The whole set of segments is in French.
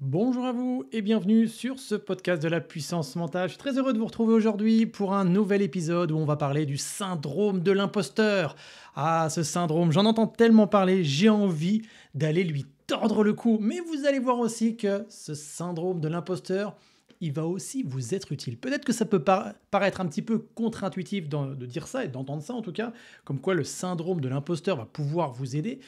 Bonjour à vous et bienvenue sur ce podcast de la puissance mentale. Je suis très heureux de vous retrouver aujourd'hui pour un nouvel épisode où on va parler du syndrome de l'imposteur. Ah, ce syndrome, j'en entends tellement parler, j'ai envie d'aller lui tordre le cou. Mais vous allez voir aussi que ce syndrome de l'imposteur, il va aussi vous être utile. Peut-être que ça peut paraître un petit peu contre-intuitif de dire ça et d'entendre ça en tout cas, comme quoi le syndrome de l'imposteur va pouvoir vous aider.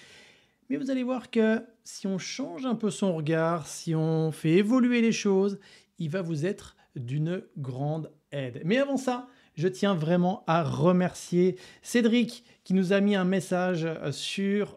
Mais vous allez voir que si on change un peu son regard, si on fait évoluer les choses, il va vous être d'une grande aide. Mais avant ça, je tiens vraiment à remercier Cédric qui nous a mis un message sur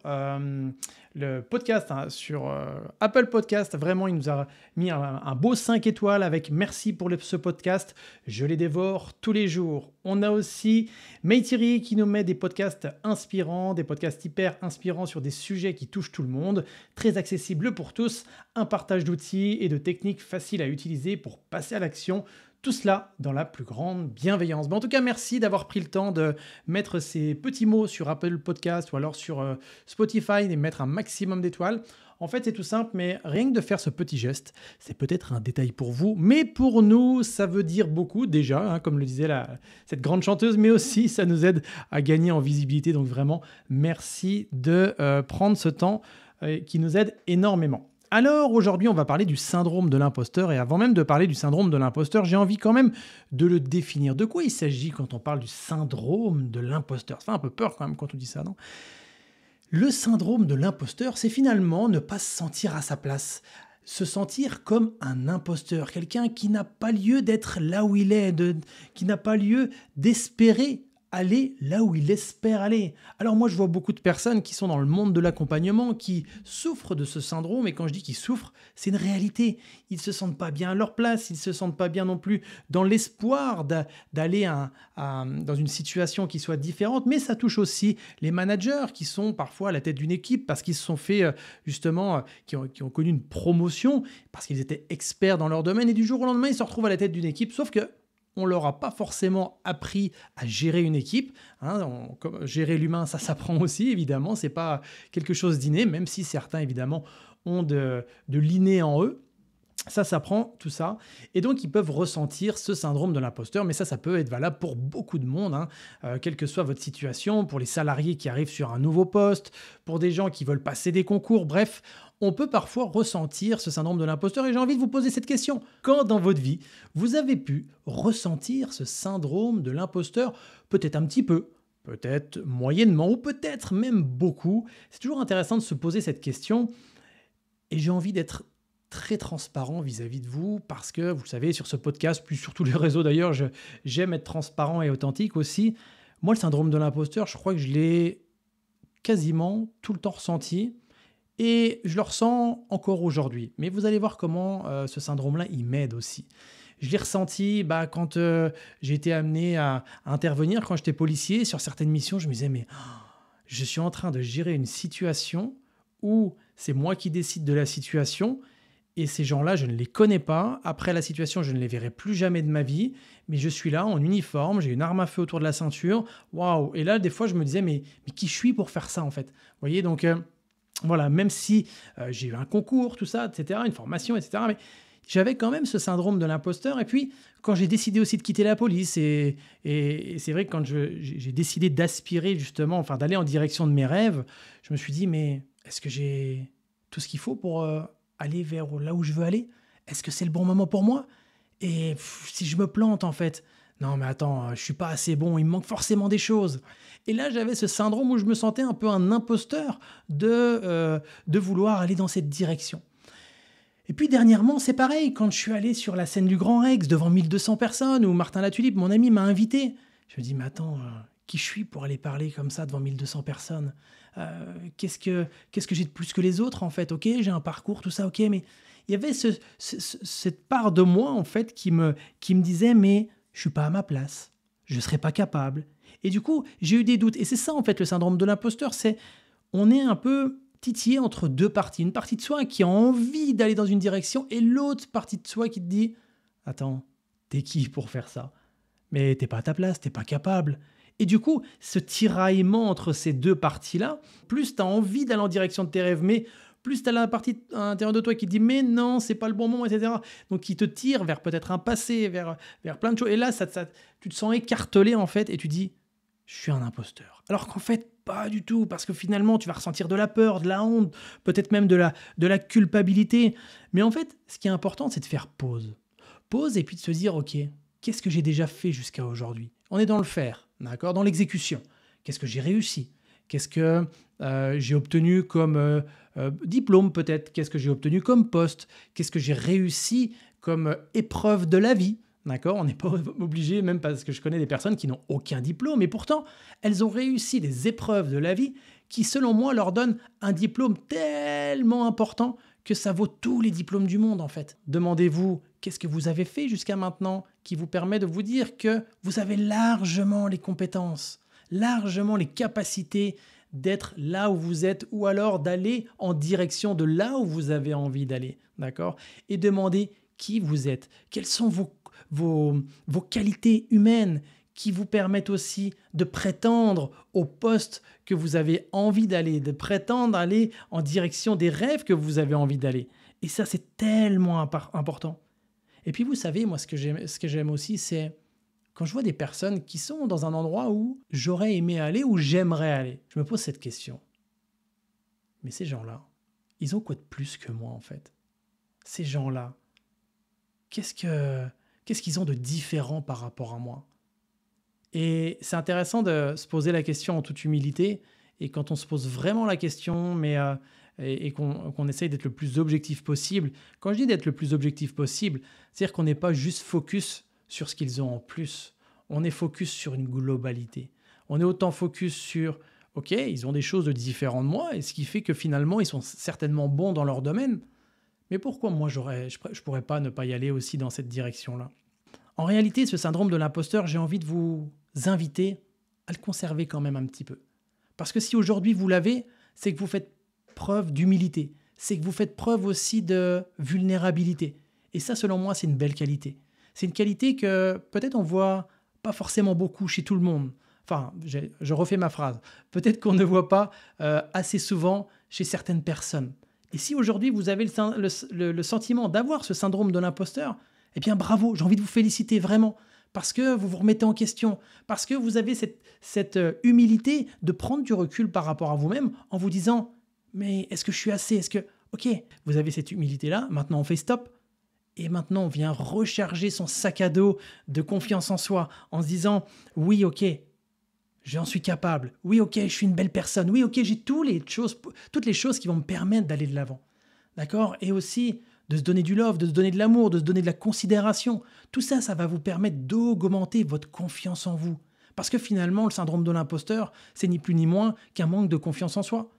le podcast, hein, sur Apple Podcast. Vraiment, il nous a mis un beau 5 étoiles avec merci pour ce podcast. Je les dévore tous les jours. On a aussi Meitiri qui nous met des podcasts inspirants, des podcasts hyper inspirants sur des sujets qui touchent tout le monde, très accessibles pour tous, un partage d'outils et de techniques faciles à utiliser pour passer à l'action. Tout cela dans la plus grande bienveillance. En tout cas, merci d'avoir pris le temps de mettre ces petits mots sur Apple Podcast ou alors sur Spotify et mettre un maximum d'étoiles. En fait, c'est tout simple, mais rien que de faire ce petit geste, c'est peut-être un détail pour vous, mais pour nous, ça veut dire beaucoup déjà, hein, comme le disait cette grande chanteuse, mais aussi ça nous aide à gagner en visibilité. Donc vraiment, merci de prendre ce temps qui nous aide énormément. Alors aujourd'hui, on va parler du syndrome de l'imposteur et avant même de parler du syndrome de l'imposteur, j'ai envie quand même de le définir. De quoi il s'agit quand on parle du syndrome de l'imposteur? Ça fait un peu peur quand même quand on dit ça, non? Le syndrome de l'imposteur, c'est finalement ne pas se sentir à sa place, se sentir comme un imposteur, quelqu'un qui n'a pas lieu d'être là où il est, qui n'a pas lieu d'espérer aller là où il espère aller. Alors moi, je vois beaucoup de personnes qui sont dans le monde de l'accompagnement, qui souffrent de ce syndrome, et quand je dis qu'ils souffrent, c'est une réalité. Ils ne se sentent pas bien à leur place, ils ne se sentent pas bien non plus dans l'espoir d'aller dans une situation qui soit différente, mais ça touche aussi les managers qui sont parfois à la tête d'une équipe parce qu'ils se sont fait justement, qui ont connu une promotion, parce qu'ils étaient experts dans leur domaine, et du jour au lendemain, ils se retrouvent à la tête d'une équipe, sauf que on leur a pas forcément appris à gérer une équipe. Gérer l'humain, ça s'apprend aussi, évidemment. C'est pas quelque chose d'inné, même si certains, évidemment, ont de l'inné en eux. Ça s'apprend, tout ça. Et donc, ils peuvent ressentir ce syndrome de l'imposteur. Mais ça peut être valable pour beaucoup de monde, hein. Quelle que soit votre situation, pour les salariés qui arrivent sur un nouveau poste, pour des gens qui veulent passer des concours. Bref, on peut parfois ressentir ce syndrome de l'imposteur. Et j'ai envie de vous poser cette question. Quand dans votre vie, vous avez pu ressentir ce syndrome de l'imposteur, peut-être un petit peu, peut-être moyennement, ou peut-être même beaucoup? C'est toujours intéressant de se poser cette question. Et j'ai envie d'être très transparent vis-à-vis de vous parce que, vous le savez, sur ce podcast, puis sur tous les réseaux d'ailleurs, j'aime être transparent et authentique aussi. Moi, le syndrome de l'imposteur, je crois que je l'ai quasiment tout le temps ressenti et je le ressens encore aujourd'hui. Mais vous allez voir comment ce syndrome-là, il m'aide aussi. Je l'ai ressenti quand j'ai été amené à intervenir, quand j'étais policier, sur certaines missions, je me disais, mais je suis en train de gérer une situation où c'est moi qui décide de la situation. Et ces gens-là, je ne les connais pas. Après la situation, je ne les verrai plus jamais de ma vie. Mais je suis là en uniforme, j'ai une arme à feu autour de la ceinture. Waouh! Et là, des fois, je me disais, mais qui je suis pour faire ça, en fait? Vous voyez, donc voilà, même si j'ai eu un concours, tout ça, etc., une formation, etc., mais j'avais quand même ce syndrome de l'imposteur. Et puis, quand j'ai décidé aussi de quitter la police, et c'est vrai que quand j'ai décidé d'aspirer justement, enfin d'aller en direction de mes rêves, je me suis dit, mais est-ce que j'ai tout ce qu'il faut pour aller vers là où je veux aller? Est-ce que c'est le bon moment pour moi? Et si je me plante en fait, non mais attends, je suis pas assez bon, il me manque forcément des choses. Et là j'avais ce syndrome où je me sentais un peu un imposteur de vouloir aller dans cette direction. Et puis dernièrement, c'est pareil, quand je suis allé sur la scène du Grand Rex devant 1200 personnes, où Martin Latulippe, mon ami, m'a invité. Je me dis, mais attends, qui je suis pour aller parler comme ça devant 1200 personnes? Qu'est-ce que j'ai de plus que les autres en fait? Ok, j'ai un parcours, tout ça, ok, mais il y avait cette part de moi en fait qui me disait, mais je suis pas à ma place, je serais pas capable. Et du coup, j'ai eu des doutes. Et c'est ça en fait le syndrome de l'imposteur, c'est on est un peu titillé entre deux parties. Une partie de soi qui a envie d'aller dans une direction et l'autre partie de soi qui te dit « Attends, t'es qui pour faire ça? Mais t'es pas à ta place, t'es pas capable. » Et du coup, ce tiraillement entre ces deux parties-là, plus t'as envie d'aller en direction de tes rêves, mais plus tu as la partie à l'intérieur de toi qui te dit mais non, c'est pas le bon moment, etc. Donc qui te tire vers peut-être un passé, vers plein de choses. Et là, tu te sens écartelé en fait et tu dis je suis un imposteur. Alors qu'en fait, pas du tout, parce que finalement, tu vas ressentir de la peur, de la honte, peut-être même de la culpabilité. Mais en fait, ce qui est important, c'est de faire pause. Pause et puis de se dire, ok, qu'est-ce que j'ai déjà fait jusqu'à aujourd'hui? On est dans le faire, d'accord? Dans l'exécution. Qu'est-ce que j'ai réussi? Qu'est-ce que j'ai obtenu comme diplôme peut-être? Qu'est-ce que j'ai obtenu comme poste? Qu'est-ce que j'ai réussi comme épreuve de la vie? D'accord? On n'est pas obligé, même parce que je connais des personnes qui n'ont aucun diplôme, et pourtant, elles ont réussi des épreuves de la vie qui, selon moi, leur donnent un diplôme tellement important que ça vaut tous les diplômes du monde, en fait. Demandez-vous, qu'est-ce que vous avez fait jusqu'à maintenant qui vous permet de vous dire que vous avez largement les compétences, largement les capacités d'être là où vous êtes ou alors d'aller en direction de là où vous avez envie d'aller, d'accord? Et demandez qui vous êtes, quelles sont vos qualités humaines qui vous permettent aussi de prétendre au poste que vous avez envie d'aller, de prétendre aller en direction des rêves que vous avez envie d'aller. Et ça, c'est tellement important. Et puis, vous savez, moi, ce que j'aime aussi, c'est quand je vois des personnes qui sont dans un endroit où j'aurais aimé aller, où j'aimerais aller. Je me pose cette question. Mais ces gens-là, ils ont quoi de plus que moi, en fait? Ces gens-là, qu'est-ce qu'ils ont de différent par rapport à moi? Et c'est intéressant de se poser la question en toute humilité. Et quand on se pose vraiment la question, et qu'on essaye d'être le plus objectif possible, quand je dis d'être le plus objectif possible, c'est-à-dire qu'on n'est pas juste focus sur ce qu'ils ont en plus. On est focus sur une globalité. On est autant focus sur, ok, ils ont des choses de différentes de moi, et ce qui fait que finalement, ils sont certainement bons dans leur domaine. Mais pourquoi moi, je ne pourrais pas ne pas y aller aussi dans cette direction-là? En réalité, ce syndrome de l'imposteur, j'ai envie de vous inviter à le conserver quand même un petit peu. Parce que si aujourd'hui vous l'avez, c'est que vous faites preuve d'humilité. C'est que vous faites preuve aussi de vulnérabilité. Et ça, selon moi, c'est une belle qualité. C'est une qualité que peut-être on voit pas forcément beaucoup chez tout le monde. Enfin, je refais ma phrase. Peut-être qu'on ne voit pas assez souvent chez certaines personnes. Et si aujourd'hui vous avez le sentiment d'avoir ce syndrome de l'imposteur, eh bien bravo, j'ai envie de vous féliciter vraiment. Parce que vous vous remettez en question, parce que vous avez cette humilité de prendre du recul par rapport à vous-même en vous disant « mais est-ce que je suis assez? Est-ce que… » Ok, vous avez cette humilité-là, maintenant on fait stop. Et maintenant on vient recharger son sac à dos de confiance en soi en se disant « oui, ok, j'en suis capable. Oui, ok, je suis une belle personne. Oui, ok, j'ai toutes les choses qui vont me permettre d'aller de l'avant. » D'accord? Et aussi de se donner du love, de se donner de l'amour, de se donner de la considération. Tout ça, ça va vous permettre d'augmenter votre confiance en vous. Parce que finalement, le syndrome de l'imposteur, c'est ni plus ni moins qu'un manque de confiance en soi.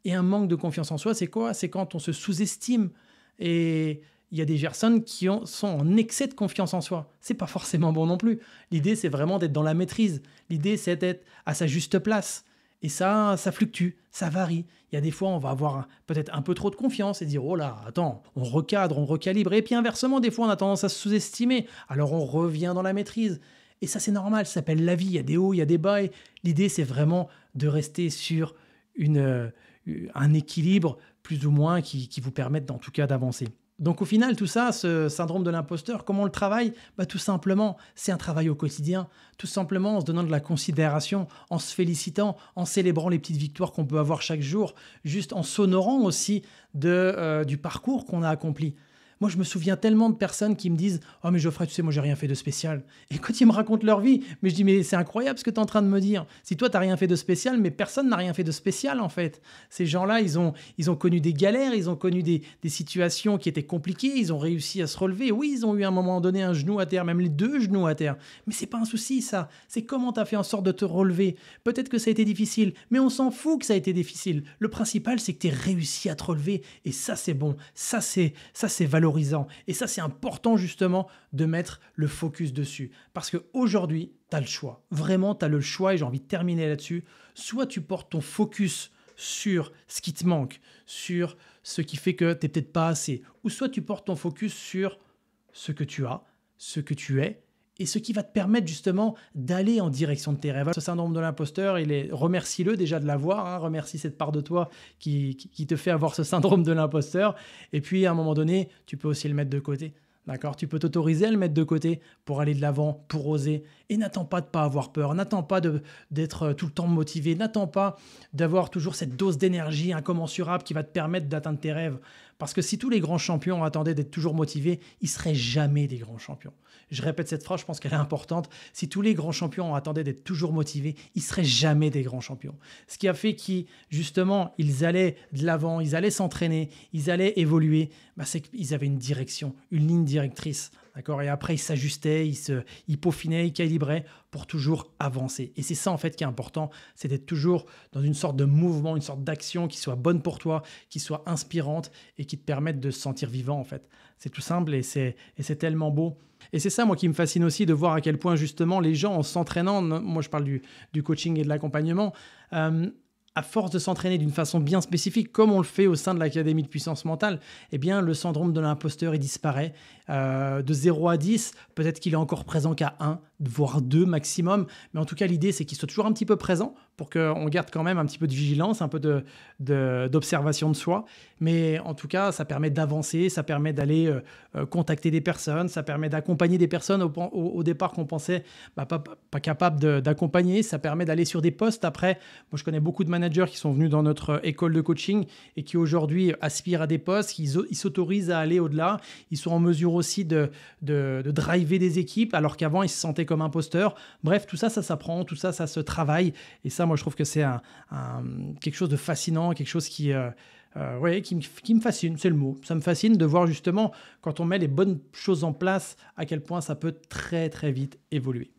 Et un manque de confiance en soi, c'est quoi? C'est quand on se sous-estime. Et il y a des personnes qui sont en excès de confiance en soi. C'est pas forcément bon non plus. L'idée, c'est vraiment d'être dans la maîtrise. L'idée, c'est d'être à sa juste place. Et ça fluctue, ça varie. Il y a des fois, on va avoir peut-être un peu trop de confiance et dire « oh là, attends, on recadre, on recalibre ». Et puis inversement, des fois, on a tendance à se sous-estimer. Alors, on revient dans la maîtrise. Et ça, c'est normal, ça s'appelle la vie. Il y a des hauts, il y a des bas. Et l'idée, c'est vraiment de rester sur un équilibre plus ou moins qui vous permette, en tout cas, d'avancer. Donc au final, tout ça, ce syndrome de l'imposteur, comment on le travaille? Tout simplement, c'est un travail au quotidien. Tout simplement en se donnant de la considération, en se félicitant, en célébrant les petites victoires qu'on peut avoir chaque jour, juste en s'honorant aussi du parcours qu'on a accompli. Moi, je me souviens tellement de personnes qui me disent « oh mais Geoffrey, tu sais, moi j'ai rien fait de spécial ». Et quand ils me racontent leur vie, mais je dis « mais c'est incroyable ce que tu es en train de me dire. Si toi, tu n'as rien fait de spécial, mais personne n'a rien fait de spécial en fait. » Ces gens-là, ils ont connu des galères, ils ont connu des situations qui étaient compliquées, ils ont réussi à se relever. Oui, ils ont eu à un moment donné un genou à terre, même les deux genoux à terre. Mais c'est pas un souci ça. C'est comment tu as fait en sorte de te relever. Peut-être que ça a été difficile, mais on s'en fout que ça a été difficile. Le principal, c'est que tu aies réussi à te relever. Et ça, c'est bon. Ça, c'est valorisant. Et ça, c'est important justement de mettre le focus dessus. Parce qu'aujourd'hui, tu as le choix. Vraiment, tu as le choix et j'ai envie de terminer là-dessus. Soit tu portes ton focus sur ce qui te manque, sur ce qui fait que tu n'es peut-être pas assez. Ou soit tu portes ton focus sur ce que tu as, ce que tu es et ce qui va te permettre justement d'aller en direction de tes rêves. Ce syndrome de l'imposteur, remercie-le déjà de l'avoir, hein, remercie cette part de toi qui te fait avoir ce syndrome de l'imposteur. Et puis à un moment donné, tu peux aussi le mettre de côté. D'accord? Tu peux t'autoriser à le mettre de côté pour aller de l'avant, pour oser. Et n'attends pas de ne pas avoir peur, n'attends pas d'être tout le temps motivé, n'attends pas d'avoir toujours cette dose d'énergie incommensurable qui va te permettre d'atteindre tes rêves. Parce que si tous les grands champions attendaient d'être toujours motivés, ils ne seraient jamais des grands champions. Je répète cette phrase, je pense qu'elle est importante. Si tous les grands champions attendaient d'être toujours motivés, ils ne seraient jamais des grands champions. Ce qui a fait justement, ils allaient de l'avant, ils allaient s'entraîner, ils allaient évoluer, c'est qu'ils avaient une direction, une ligne directrice. D'accord? Et après, ils s'ajustaient, ils peaufinaient, ils calibraient pour toujours avancer. Et c'est ça, en fait, qui est important, c'est d'être toujours dans une sorte de mouvement, une sorte d'action qui soit bonne pour toi, qui soit inspirante et qui te permette de se sentir vivant, en fait. C'est tout simple et c'est tellement beau. Et c'est ça, moi, qui me fascine aussi, de voir à quel point, justement, les gens, en s'entraînant, moi, je parle du coaching et de l'accompagnement, à force de s'entraîner d'une façon bien spécifique, comme on le fait au sein de l'Académie de puissance mentale, eh bien, le syndrome de l'imposteur, il disparaît. De 0 à 10, peut-être qu'il est encore présent qu'à 1, voire 2 maximum. Mais en tout cas, l'idée, c'est qu'il soit toujours un petit peu présent pour qu'on garde quand même un petit peu de vigilance, un peu d'observation de soi. Mais en tout cas, ça permet d'avancer, ça permet d'aller contacter des personnes, ça permet d'accompagner des personnes au départ qu'on pensait pas capables d'accompagner. Ça permet d'aller sur des postes. Après, moi, je connais beaucoup de managers qui sont venus dans notre école de coaching et qui aujourd'hui aspirent à des postes, ils s'autorisent à aller au-delà. Ils sont en mesure aussi de driver des équipes, alors qu'avant, ils se sentaient comme imposteurs. Bref, tout ça, ça s'apprend, tout ça, ça se travaille. Et ça, moi, je trouve que c'est quelque chose de fascinant, quelque chose qui me fascine, c'est le mot. Ça me fascine de voir justement, quand on met les bonnes choses en place, à quel point ça peut très, très vite évoluer.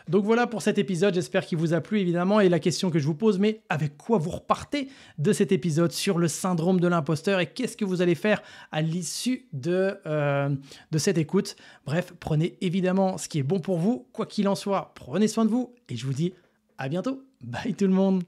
Donc voilà pour cet épisode, j'espère qu'il vous a plu évidemment. Et la question que je vous pose, mais avec quoi vous repartez de cet épisode sur le syndrome de l'imposteur et qu'est-ce que vous allez faire à l'issue de cette écoute? Bref, prenez évidemment ce qui est bon pour vous, quoi qu'il en soit, prenez soin de vous et je vous dis à bientôt. Bye tout le monde.